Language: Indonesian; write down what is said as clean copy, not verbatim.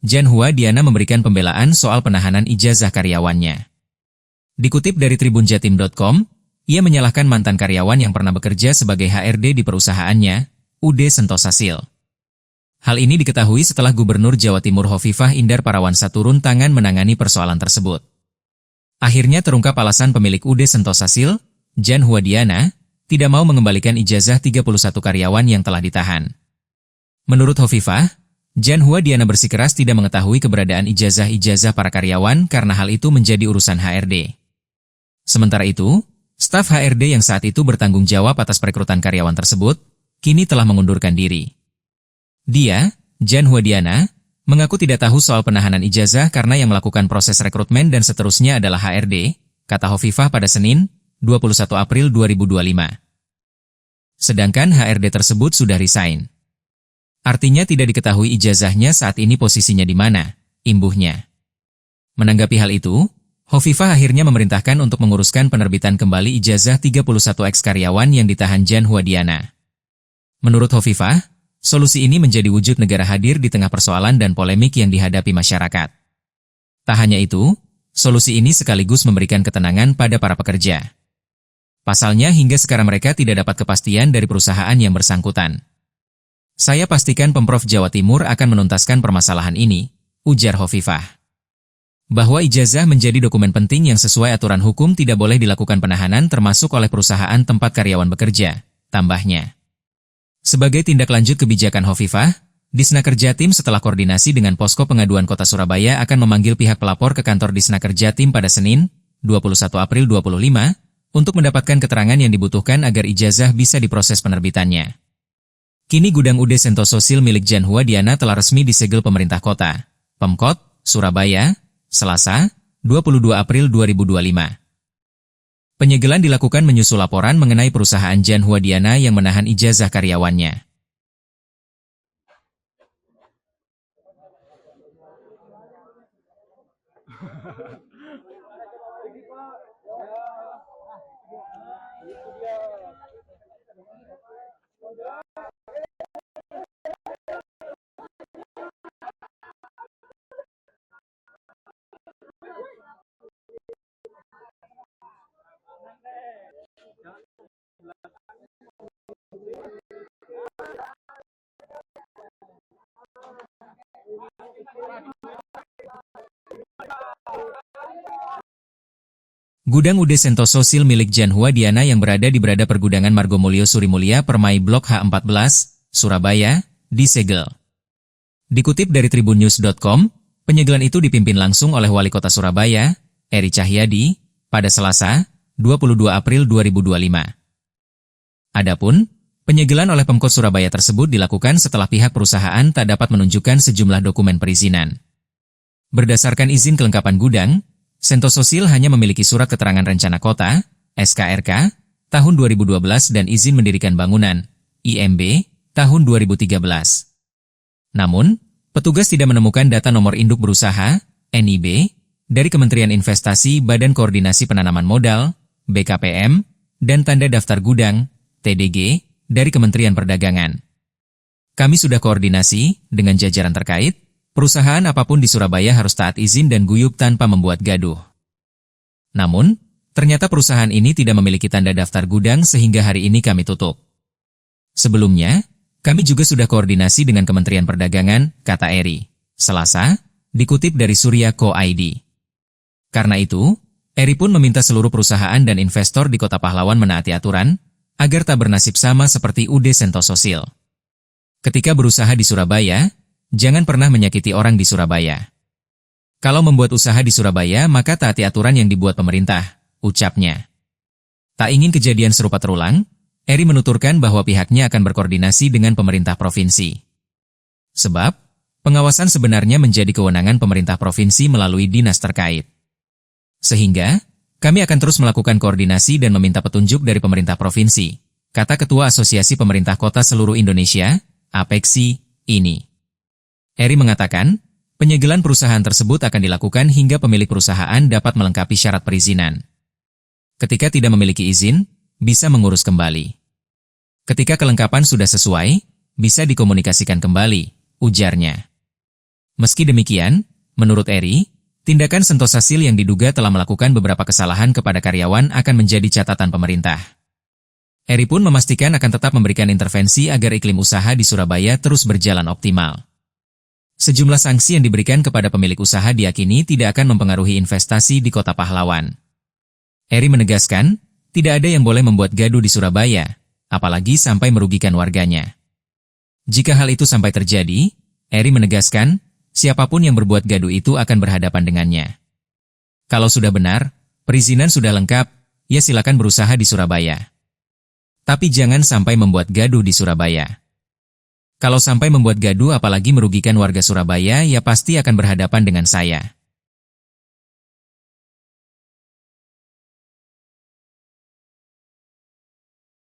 Jan Huadiana memberikan pembelaan soal penahanan ijazah karyawannya. Dikutip dari tribunjatim.com, ia menyalahkan mantan karyawan yang pernah bekerja sebagai HRD di perusahaannya, UD Sentosasil. Hal ini diketahui setelah Gubernur Jawa Timur Hovifah Indar Parawansa turun tangan menangani persoalan tersebut. Akhirnya terungkap alasan pemilik UD Sentosasil, Jan Huadiana, tidak mau mengembalikan ijazah 31 karyawan yang telah ditahan. Menurut Hovifah, Jan Huadiana bersikeras tidak mengetahui keberadaan ijazah-ijazah para karyawan karena hal itu menjadi urusan HRD. Sementara itu, staf HRD yang saat itu bertanggung jawab atas perekrutan karyawan tersebut, kini telah mengundurkan diri. Dia, Jan Huadiana, mengaku tidak tahu soal penahanan ijazah karena yang melakukan proses rekrutmen dan seterusnya adalah HRD, kata Hovifah pada Senin, 21 April 2025. Sedangkan HRD tersebut sudah resign. Artinya tidak diketahui ijazahnya saat ini posisinya di mana, imbuhnya. Menanggapi hal itu, Hovifah akhirnya memerintahkan untuk menguruskan penerbitan kembali ijazah 31 eks-karyawan yang ditahan Jan Huadiana. Menurut Hovifah, solusi ini menjadi wujud negara hadir di tengah persoalan dan polemik yang dihadapi masyarakat. Tak hanya itu, solusi ini sekaligus memberikan ketenangan pada para pekerja. Pasalnya hingga sekarang mereka tidak dapat kepastian dari perusahaan yang bersangkutan. Saya pastikan Pemprov Jawa Timur akan menuntaskan permasalahan ini, ujar Hovifah. Bahwa ijazah menjadi dokumen penting yang sesuai aturan hukum tidak boleh dilakukan penahanan termasuk oleh perusahaan tempat karyawan bekerja, tambahnya. Sebagai tindak lanjut kebijakan Hovifah, Disnaker Jatim setelah koordinasi dengan Posko Pengaduan Kota Surabaya akan memanggil pihak pelapor ke kantor Disnaker Jatim pada Senin, 21 April 2025, untuk mendapatkan keterangan yang dibutuhkan agar ijazah bisa diproses penerbitannya. Kini gudang UD Sentosasil milik Jan Huadiana telah resmi disegel pemerintah kota, Pemkot, Surabaya, Selasa, 22 April 2025. Penyegelan dilakukan menyusul laporan mengenai perusahaan Jan Huadiana yang menahan ijazah karyawannya. Gudang UD Sentosasil milik Jan Huadiana yang berada di Pergudangan Margomulyo Surimulya Permai Blok H14, Surabaya, disegel. Dikutip dari tribunnews.com, penyegelan itu dipimpin langsung oleh Wali Kota Surabaya, Eri Cahyadi, pada Selasa, 22 April 2025. Adapun, penyegelan oleh Pemkot Surabaya tersebut dilakukan setelah pihak perusahaan tak dapat menunjukkan sejumlah dokumen perizinan. Berdasarkan izin kelengkapan gudang, Sentosasil hanya memiliki surat keterangan rencana kota, SKRK, tahun 2012 dan izin mendirikan bangunan, IMB, tahun 2013. Namun, petugas tidak menemukan data nomor induk berusaha, NIB, dari Kementerian Investasi Badan Koordinasi Penanaman Modal, BKPM, dan tanda daftar gudang, TDG, dari Kementerian Perdagangan. Kami sudah koordinasi dengan jajaran terkait, perusahaan apapun di Surabaya harus taat izin dan guyup tanpa membuat gaduh. Namun, ternyata perusahaan ini tidak memiliki tanda daftar gudang sehingga hari ini kami tutup. Sebelumnya, kami juga sudah koordinasi dengan Kementerian Perdagangan, kata Eri. Selasa, dikutip dari Surya.co.id. Karena itu, Eri pun meminta seluruh perusahaan dan investor di Kota Pahlawan menaati aturan, agar tak bernasib sama seperti UD Sentosasil. Ketika berusaha di Surabaya, jangan pernah menyakiti orang di Surabaya. Kalau membuat usaha di Surabaya, maka taati aturan yang dibuat pemerintah, ucapnya. Tak ingin kejadian serupa terulang, Eri menuturkan bahwa pihaknya akan berkoordinasi dengan pemerintah provinsi. Sebab, pengawasan sebenarnya menjadi kewenangan pemerintah provinsi melalui dinas terkait. Sehingga, kami akan terus melakukan koordinasi dan meminta petunjuk dari pemerintah provinsi, kata Ketua Asosiasi Pemerintah Kota Seluruh Indonesia, APEKSI, ini. Eri mengatakan, penyegelan perusahaan tersebut akan dilakukan hingga pemilik perusahaan dapat melengkapi syarat perizinan. Ketika tidak memiliki izin, bisa mengurus kembali. Ketika kelengkapan sudah sesuai, bisa dikomunikasikan kembali, ujarnya. Meski demikian, menurut Eri, tindakan Sentosa Steel yang diduga telah melakukan beberapa kesalahan kepada karyawan akan menjadi catatan pemerintah. Eri pun memastikan akan tetap memberikan intervensi agar iklim usaha di Surabaya terus berjalan optimal. Sejumlah sanksi yang diberikan kepada pemilik usaha diyakini tidak akan mempengaruhi investasi di Kota Pahlawan. Eri menegaskan, tidak ada yang boleh membuat gaduh di Surabaya, apalagi sampai merugikan warganya. Jika hal itu sampai terjadi, Eri menegaskan, siapapun yang berbuat gaduh itu akan berhadapan dengannya. Kalau sudah benar, perizinan sudah lengkap, ya silakan berusaha di Surabaya. Tapi jangan sampai membuat gaduh di Surabaya. Kalau sampai membuat gaduh apalagi merugikan warga Surabaya, ya pasti akan berhadapan dengan saya.